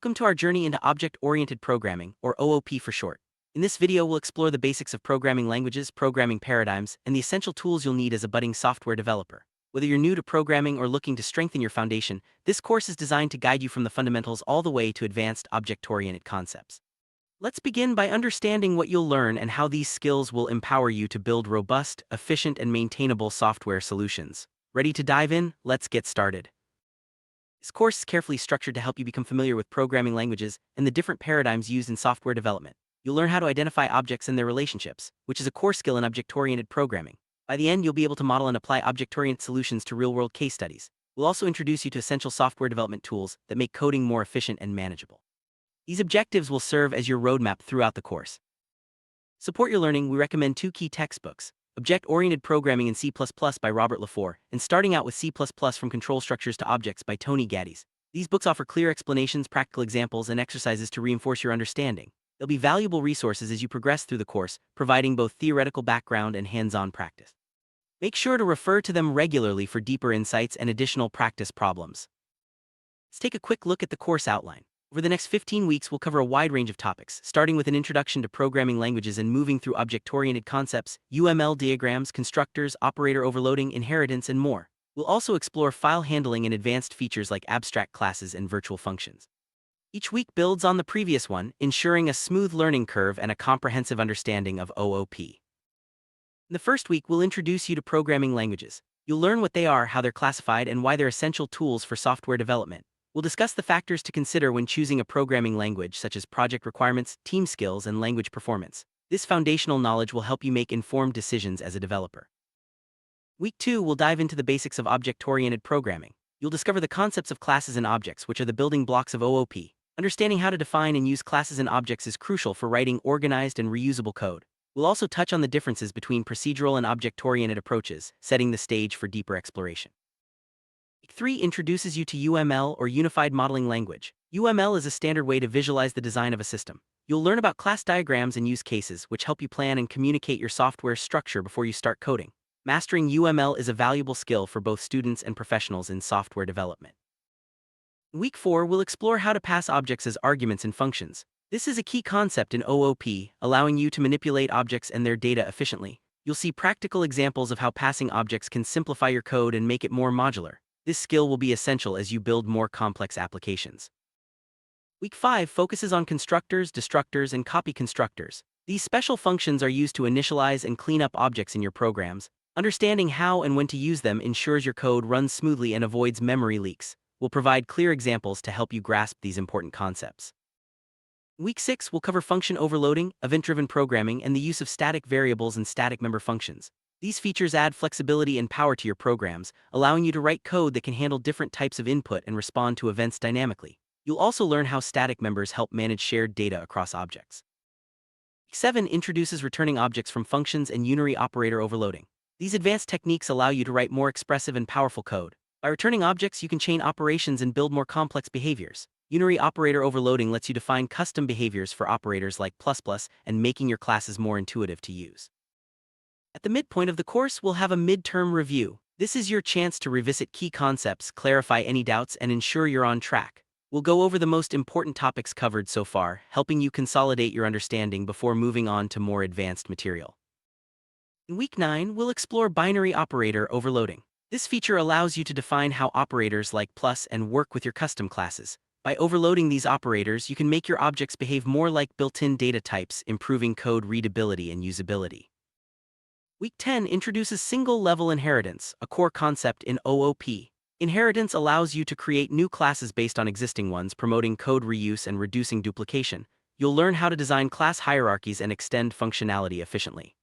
Welcome to our journey into Object-Oriented Programming, or OOP for short. In this video, we'll explore the basics of programming languages, programming paradigms, and the essential tools you'll need as a budding software developer. Whether you're new to programming or looking to strengthen your foundation, this course is designed to guide you from the fundamentals all the way to advanced object-oriented concepts. Let's begin by understanding what you'll learn and how these skills will empower you to build robust, efficient, and maintainable software solutions. Ready to dive in? Let's get started. This course is carefully structured to help you become familiar with programming languages and the different paradigms used in software development. You'll learn how to identify objects and their relationships, which is a core skill in object-oriented programming. By the end, you'll be able to model and apply object-oriented solutions to real-world case studies. We'll also introduce you to essential software development tools that make coding more efficient and manageable. These objectives will serve as your roadmap throughout the course. Support your learning, we recommend two key textbooks: Object-Oriented Programming in C++ by Robert Lafore, and Starting Out with C++ from Control Structures to Objects by Tony Gaddis. These books offer clear explanations, practical examples, and exercises to reinforce your understanding. They'll be valuable resources as you progress through the course, providing both theoretical background and hands-on practice. Make sure to refer to them regularly for deeper insights and additional practice problems. Let's take a quick look at the course outline. Over the next 15 weeks, we'll cover a wide range of topics, starting with an introduction to programming languages and moving through object-oriented concepts, UML diagrams, constructors, operator overloading, inheritance, and more. We'll also explore file handling and advanced features like abstract classes and virtual functions. Each week builds on the previous one, ensuring a smooth learning curve and a comprehensive understanding of OOP. In the first week, we'll introduce you to programming languages. You'll learn what they are, how they're classified, and why they're essential tools for software development. We'll discuss the factors to consider when choosing a programming language, such as project requirements, team skills, and language performance. This foundational knowledge will help you make informed decisions as a developer. Week 2, we'll dive into the basics of object-oriented programming. You'll discover the concepts of classes and objects, which are the building blocks of OOP. Understanding how to define and use classes and objects is crucial for writing organized and reusable code. We'll also touch on the differences between procedural and object-oriented approaches, setting the stage for deeper exploration. Week 3 introduces you to UML, or Unified Modeling Language. UML is a standard way to visualize the design of a system. You'll learn about class diagrams and use cases, which help you plan and communicate your software structure before you start coding. Mastering UML is a valuable skill for both students and professionals in software development. In Week 4, we'll explore how to pass objects as arguments and functions. This is a key concept in OOP, allowing you to manipulate objects and their data efficiently. You'll see practical examples of how passing objects can simplify your code and make it more modular. This skill will be essential as you build more complex applications. Week 5 focuses on constructors, destructors, and copy constructors. These special functions are used to initialize and clean up objects in your programs. Understanding how and when to use them ensures your code runs smoothly and avoids memory leaks. We'll provide clear examples to help you grasp these important concepts. Week 6 will cover function overloading, event-driven programming, and the use of static variables and static member functions. These features add flexibility and power to your programs, allowing you to write code that can handle different types of input and respond to events dynamically. You'll also learn how static members help manage shared data across objects. Week 7 introduces returning objects from functions and unary operator overloading. These advanced techniques allow you to write more expressive and powerful code. By returning objects, you can chain operations and build more complex behaviors. Unary operator overloading lets you define custom behaviors for operators like ++ and making your classes more intuitive to use. At the midpoint of the course, we'll have a midterm review. This is your chance to revisit key concepts, clarify any doubts, and ensure you're on track. We'll go over the most important topics covered so far, helping you consolidate your understanding before moving on to more advanced material. In Week 9, we'll explore binary operator overloading. This feature allows you to define how operators like + and work with your custom classes. By overloading these operators, you can make your objects behave more like built-in data types, improving code readability and usability. Week 10 introduces single-level inheritance, a core concept in OOP. Inheritance allows you to create new classes based on existing ones, promoting code reuse and reducing duplication. You'll learn how to design class hierarchies and extend functionality efficiently.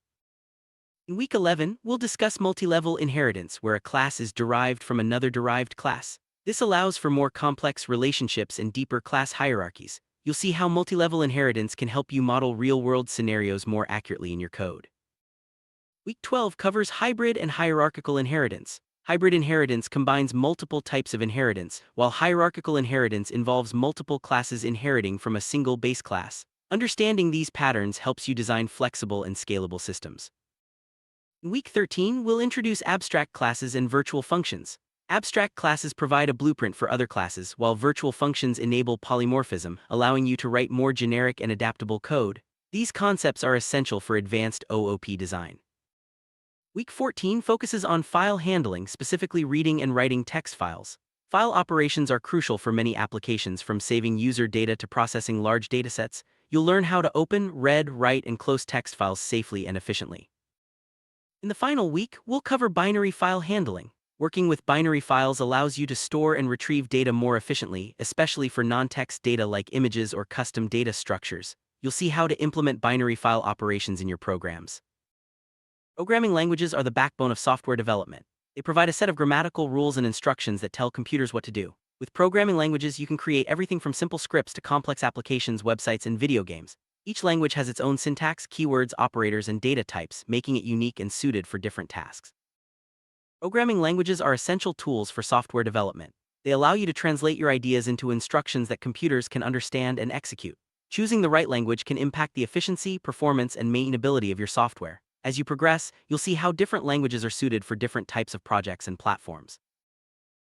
In Week 11, we'll discuss multilevel inheritance, where a class is derived from another derived class. This allows for more complex relationships and deeper class hierarchies. You'll see how multilevel inheritance can help you model real-world scenarios more accurately in your code. Week 12 covers hybrid and hierarchical inheritance. Hybrid inheritance combines multiple types of inheritance, while hierarchical inheritance involves multiple classes inheriting from a single base class. Understanding these patterns helps you design flexible and scalable systems. In Week 13, we'll introduce abstract classes and virtual functions. Abstract classes provide a blueprint for other classes, while virtual functions enable polymorphism, allowing you to write more generic and adaptable code. These concepts are essential for advanced OOP design. Week 14 focuses on file handling, specifically reading and writing text files. File operations are crucial for many applications, from saving user data to processing large datasets. You'll learn how to open, read, write, and close text files safely and efficiently. In the final week, we'll cover binary file handling. Working with binary files allows you to store and retrieve data more efficiently, especially for non-text data like images or custom data structures. You'll see how to implement binary file operations in your programs. Programming languages are the backbone of software development. They provide a set of grammatical rules and instructions that tell computers what to do. With programming languages, you can create everything from simple scripts to complex applications, websites, and video games. Each language has its own syntax, keywords, operators, and data types, making it unique and suited for different tasks. Programming languages are essential tools for software development. They allow you to translate your ideas into instructions that computers can understand and execute. Choosing the right language can impact the efficiency, performance, and maintainability of your software. As you progress, you'll see how different languages are suited for different types of projects and platforms.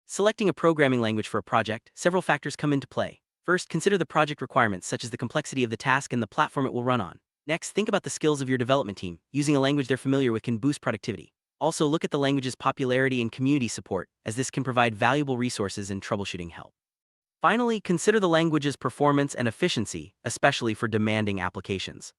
Selecting a programming language for a project, several factors come into play. First, consider the project requirements, such as the complexity of the task and the platform it will run on. Next, think about the skills of your development team. Using a language they're familiar with can boost productivity. Also, look at the language's popularity and community support, as this can provide valuable resources and troubleshooting help. Finally, consider the language's performance and efficiency, especially for demanding applications.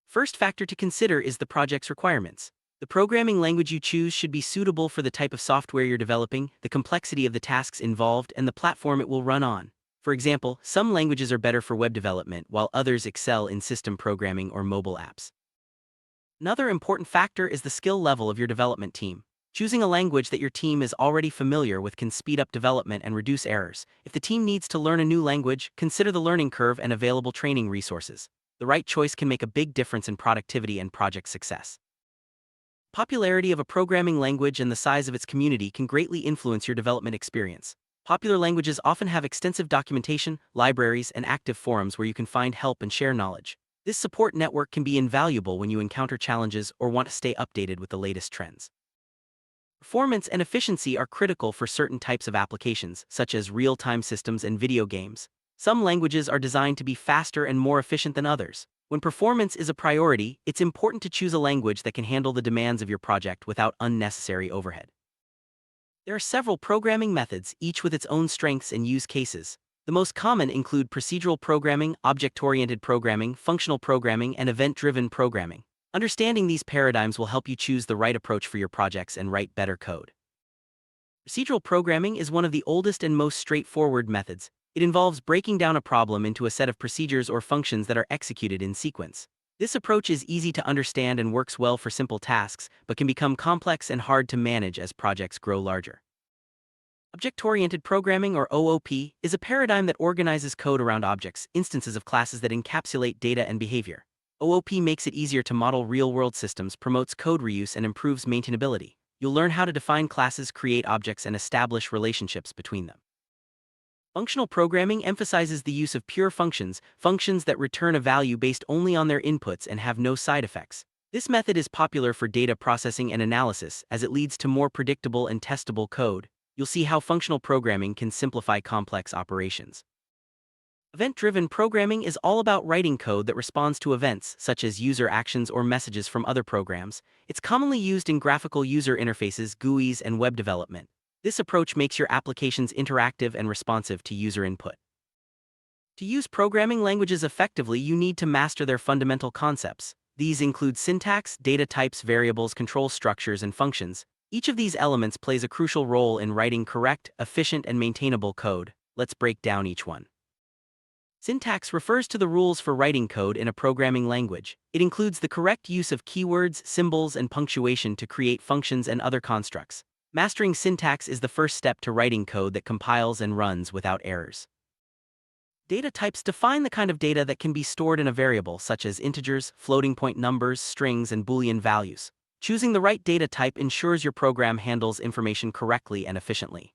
First factor to consider is the project's requirements. The programming language you choose should be suitable for the type of software you're developing, the complexity of the tasks involved, and the platform it will run on. For example, some languages are better for web development, while others excel in system programming or mobile apps. Another important factor is the skill level of your development team. Choosing a language that your team is already familiar with can speed up development and reduce errors. If the team needs to learn a new language, consider the learning curve and available training resources. The right choice can make a big difference in productivity and project success. Popularity of a programming language and the size of its community can greatly influence your development experience. Popular languages often have extensive documentation, libraries, and active forums where you can find help and share knowledge. This support network can be invaluable when you encounter challenges or want to stay updated with the latest trends. Performance and efficiency are critical for certain types of applications, such as real-time systems and video games. Some languages are designed to be faster and more efficient than others. When performance is a priority, it's important to choose a language that can handle the demands of your project without unnecessary overhead. There are several programming methods, each with its own strengths and use cases. The most common include procedural programming, object-oriented programming, functional programming, and event-driven programming. Understanding these paradigms will help you choose the right approach for your projects and write better code. Procedural programming is one of the oldest and most straightforward methods. It involves breaking down a problem into a set of procedures or functions that are executed in sequence. This approach is easy to understand and works well for simple tasks, but can become complex and hard to manage as projects grow larger. Object-oriented programming, or OOP, is a paradigm that organizes code around objects, instances of classes that encapsulate data and behavior. OOP makes it easier to model real-world systems, promotes code reuse, and improves maintainability. You'll learn how to define classes, create objects, and establish relationships between them. Functional programming emphasizes the use of pure functions, functions that return a value based only on their inputs and have no side effects. This method is popular for data processing and analysis, as it leads to more predictable and testable code. You'll see how functional programming can simplify complex operations. Event-driven programming is all about writing code that responds to events, such as user actions or messages from other programs. It's commonly used in graphical user interfaces, GUIs, and web development. This approach makes your applications interactive and responsive to user input. To use programming languages effectively, you need to master their fundamental concepts. These include syntax, data types, variables, control structures, and functions. Each of these elements plays a crucial role in writing correct, efficient, and maintainable code. Let's break down each one. Syntax refers to the rules for writing code in a programming language. It includes the correct use of keywords, symbols, and punctuation to create functions and other constructs. Mastering syntax is the first step to writing code that compiles and runs without errors. Data types define the kind of data that can be stored in a variable, such as integers, floating point numbers, strings, and boolean values. Choosing the right data type ensures your program handles information correctly and efficiently.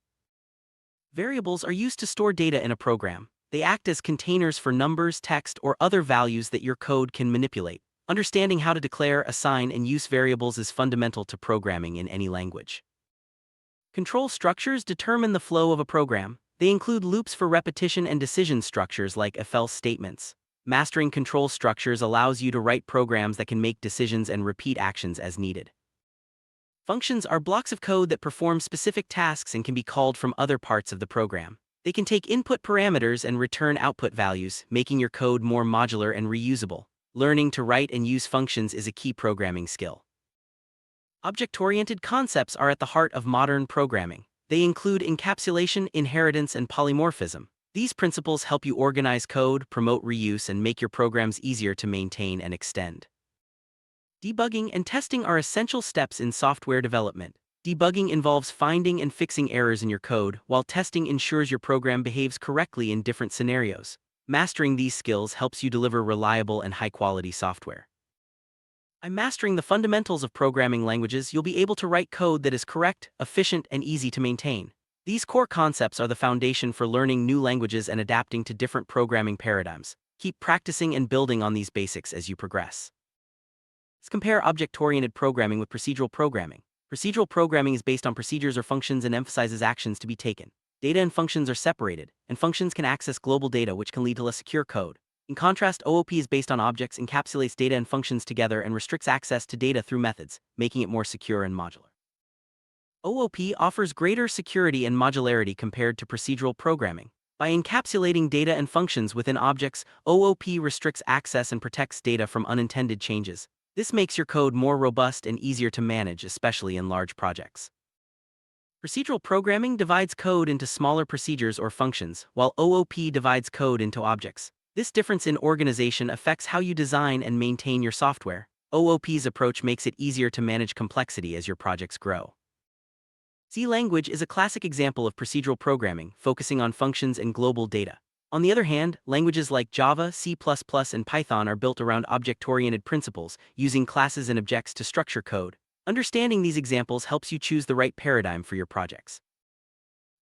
Variables are used to store data in a program. They act as containers for numbers, text, or other values that your code can manipulate. Understanding how to declare, assign, and use variables is fundamental to programming in any language. Control structures determine the flow of a program. They include loops for repetition and decision structures like if-else statements. Mastering control structures allows you to write programs that can make decisions and repeat actions as needed. Functions are blocks of code that perform specific tasks and can be called from other parts of the program. They can take input parameters and return output values, making your code more modular and reusable. Learning to write and use functions is a key programming skill. Object-oriented concepts are at the heart of modern programming. They include encapsulation, inheritance, and polymorphism. These principles help you organize code, promote reuse, and make your programs easier to maintain and extend. Debugging and testing are essential steps in software development. Debugging involves finding and fixing errors in your code, while testing ensures your program behaves correctly in different scenarios. Mastering these skills helps you deliver reliable and high-quality software. By mastering the fundamentals of programming languages, you'll be able to write code that is correct, efficient, and easy to maintain. These core concepts are the foundation for learning new languages and adapting to different programming paradigms. Keep practicing and building on these basics as you progress. Let's compare object-oriented programming with procedural programming. Procedural programming is based on procedures or functions and emphasizes actions to be taken. Data and functions are separated, and functions can access global data, which can lead to less secure code. In contrast, OOP is based on objects, encapsulates data and functions together, and restricts access to data through methods, making it more secure and modular. OOP offers greater security and modularity compared to procedural programming. By encapsulating data and functions within objects, OOP restricts access and protects data from unintended changes. This makes your code more robust and easier to manage, especially in large projects. Procedural programming divides code into smaller procedures or functions, while OOP divides code into objects. This difference in organization affects how you design and maintain your software. OOP's approach makes it easier to manage complexity as your projects grow. C language is a classic example of procedural programming, focusing on functions and global data. On the other hand, languages like Java, C++, and Python are built around object-oriented principles, using classes and objects to structure code. Understanding these examples helps you choose the right paradigm for your projects.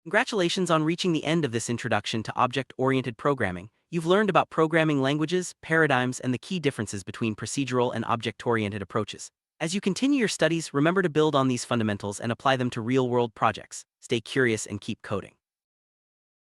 Congratulations on reaching the end of this introduction to object-oriented programming. You've learned about programming languages, paradigms, and the key differences between procedural and object-oriented approaches. As you continue your studies, remember to build on these fundamentals and apply them to real-world projects. Stay curious and keep coding.